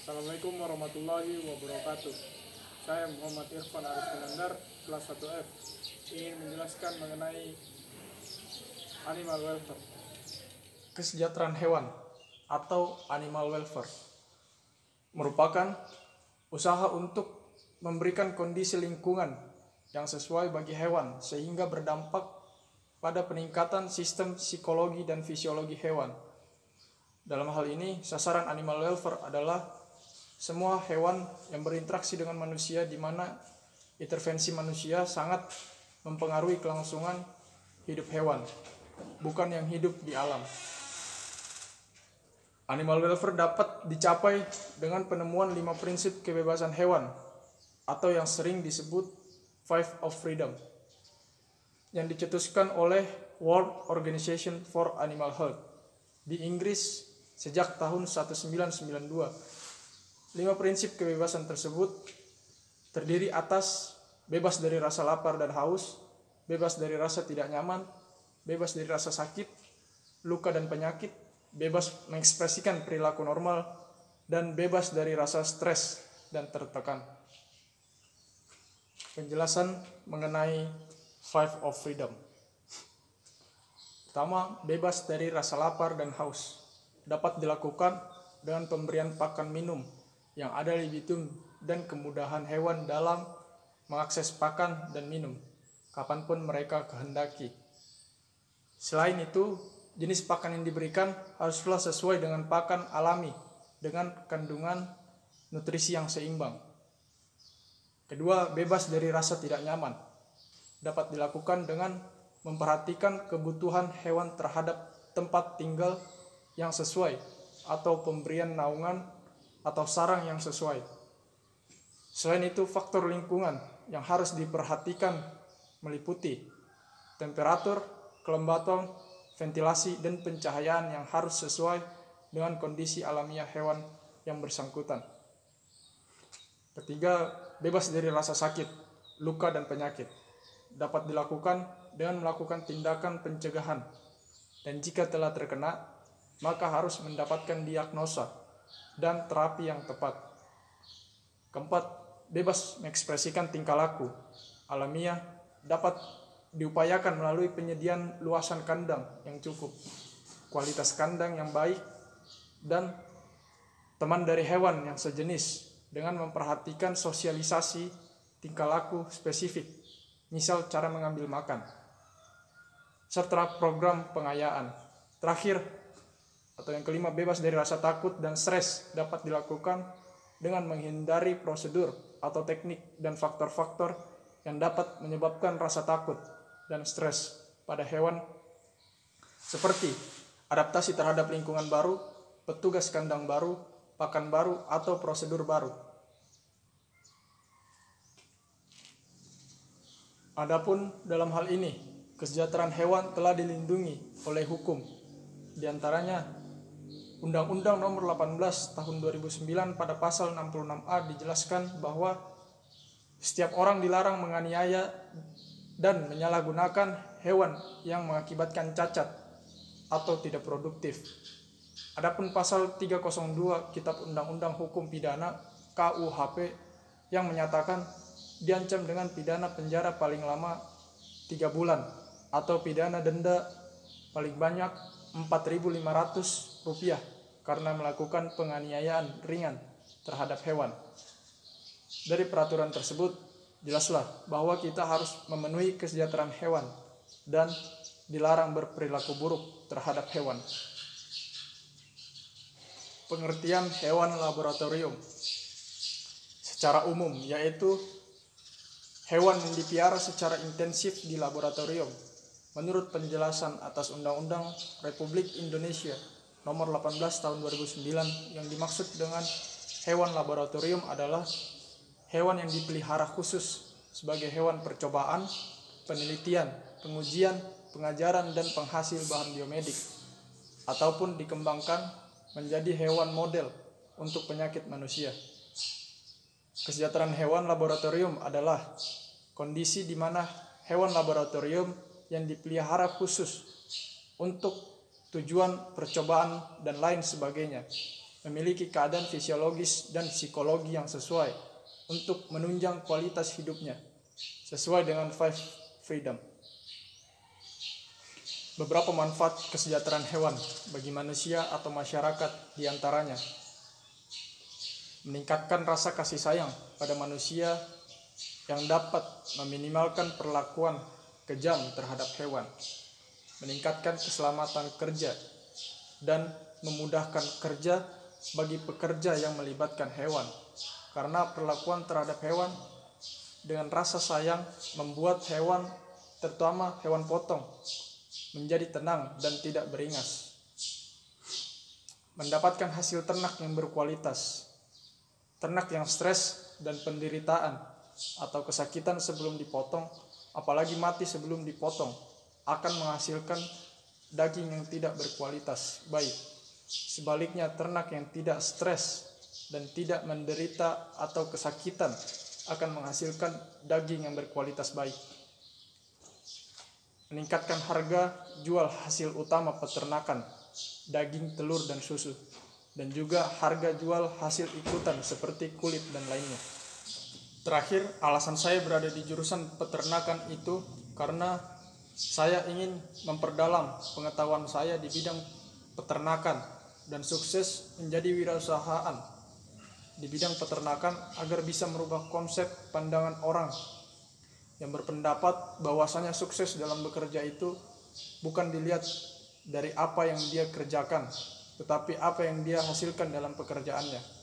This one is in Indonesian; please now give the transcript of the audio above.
Assalamualaikum warahmatullahi wabarakatuh. Saya Muhammad Irfan Arif Kenandar, kelas 1F, ingin menjelaskan mengenai animal welfare. Kesejahteraan hewan atau animal welfare merupakan usaha untuk memberikan kondisi lingkungan yang sesuai bagi hewan sehingga berdampak pada peningkatan sistem psikologi dan fisiologi hewan. Dalam hal ini, sasaran animal welfare adalah semua hewan yang berinteraksi dengan manusia di mana intervensi manusia sangat mempengaruhi kelangsungan hidup hewan, bukan yang hidup di alam. Animal welfare dapat dicapai dengan penemuan 5 prinsip kebebasan hewan atau yang sering disebut Five of Freedom yang dicetuskan oleh World Organization for Animal Health di Inggris sejak tahun 1992. 5 prinsip kebebasan tersebut terdiri atas bebas dari rasa lapar dan haus, bebas dari rasa tidak nyaman, bebas dari rasa sakit, luka dan penyakit, bebas mengekspresikan perilaku normal, dan bebas dari rasa stres dan tertekan. Penjelasan mengenai Five of Freedom. Pertama, bebas dari rasa lapar dan haus. Dapat dilakukan dengan pemberian pakan minum yang ada libitum dan kemudahan hewan dalam mengakses pakan dan minum kapanpun mereka kehendaki. Selain itu, jenis pakan yang diberikan haruslah sesuai dengan pakan alami dengan kandungan nutrisi yang seimbang. Kedua, bebas dari rasa tidak nyaman. Dapat dilakukan dengan memperhatikan kebutuhan hewan terhadap tempat tinggal yang sesuai atau pemberian naungan atau sarang yang sesuai. Selain itu, faktor lingkungan yang harus diperhatikan meliputi temperatur, kelembapan, ventilasi, dan pencahayaan yang harus sesuai dengan kondisi alamiah hewan yang bersangkutan. Ketiga, bebas dari rasa sakit, luka, dan penyakit. Dapat dilakukan dengan melakukan tindakan pencegahan, dan jika telah terkena, maka harus mendapatkan diagnosa dan terapi yang tepat. Keempat, bebas mengekspresikan tingkah laku alamiah dapat diupayakan melalui penyediaan luasan kandang yang cukup, kualitas kandang yang baik, dan teman dari hewan yang sejenis dengan memperhatikan sosialisasi tingkah laku spesifik, misal cara mengambil makan, serta program pengayaan. Terakhir, atau yang kelima, bebas dari rasa takut dan stres dapat dilakukan dengan menghindari prosedur atau teknik dan faktor-faktor yang dapat menyebabkan rasa takut dan stres pada hewan seperti adaptasi terhadap lingkungan baru, petugas kandang baru, pakan baru, atau prosedur baru. Adapun dalam hal ini, kesejahteraan hewan telah dilindungi oleh hukum, di antaranya Undang-Undang Nomor 18 Tahun 2009 pada pasal 66A dijelaskan bahwa setiap orang dilarang menganiaya dan menyalahgunakan hewan yang mengakibatkan cacat atau tidak produktif. Adapun pasal 302 Kitab Undang-Undang Hukum Pidana KUHP yang menyatakan diancam dengan pidana penjara paling lama 3 bulan atau pidana denda paling banyak Rp4.500 karena melakukan penganiayaan ringan terhadap hewan. Dari peraturan tersebut, jelaslah bahwa kita harus memenuhi kesejahteraan hewan dan dilarang berperilaku buruk terhadap hewan. Pengertian hewan laboratorium secara umum yaitu hewan yang dipelihara secara intensif di laboratorium. Menurut penjelasan atas Undang-Undang Republik Indonesia Nomor 18 Tahun 2009, yang dimaksud dengan hewan laboratorium adalah hewan yang dipelihara khusus sebagai hewan percobaan, penelitian, pengujian, pengajaran, dan penghasil bahan biomedik, ataupun dikembangkan menjadi hewan model untuk penyakit manusia. Kesejahteraan hewan laboratorium adalah kondisi di mana hewan laboratorium yang dipelihara khusus untuk tujuan percobaan dan lain sebagainya memiliki keadaan fisiologis dan psikologi yang sesuai untuk menunjang kualitas hidupnya sesuai dengan Five Freedom. Beberapa manfaat kesejahteraan hewan bagi manusia atau masyarakat diantaranya: meningkatkan rasa kasih sayang pada manusia yang dapat meminimalkan perlakuan kejam terhadap hewan, meningkatkan keselamatan kerja, dan memudahkan kerja bagi pekerja yang melibatkan hewan, karena perlakuan terhadap hewan dengan rasa sayang membuat hewan, terutama hewan potong, menjadi tenang dan tidak beringas. Mendapatkan hasil ternak yang berkualitas. Ternak yang stres dan penderitaan atau kesakitan sebelum dipotong, apalagi mati sebelum dipotong, akan menghasilkan daging yang tidak berkualitas baik. Sebaliknya, ternak yang tidak stres dan tidak menderita atau kesakitan akan menghasilkan daging yang berkualitas baik. Meningkatkan harga jual hasil utama peternakan, daging, telur, dan susu, dan juga harga jual hasil ikutan seperti kulit dan lainnya. Terakhir, alasan saya berada di jurusan peternakan itu karena saya ingin memperdalam pengetahuan saya di bidang peternakan dan sukses menjadi wirausahaan di bidang peternakan agar bisa merubah konsep pandangan orang yang berpendapat bahwasanya sukses dalam bekerja itu bukan dilihat dari apa yang dia kerjakan, tetapi apa yang dia hasilkan dalam pekerjaannya.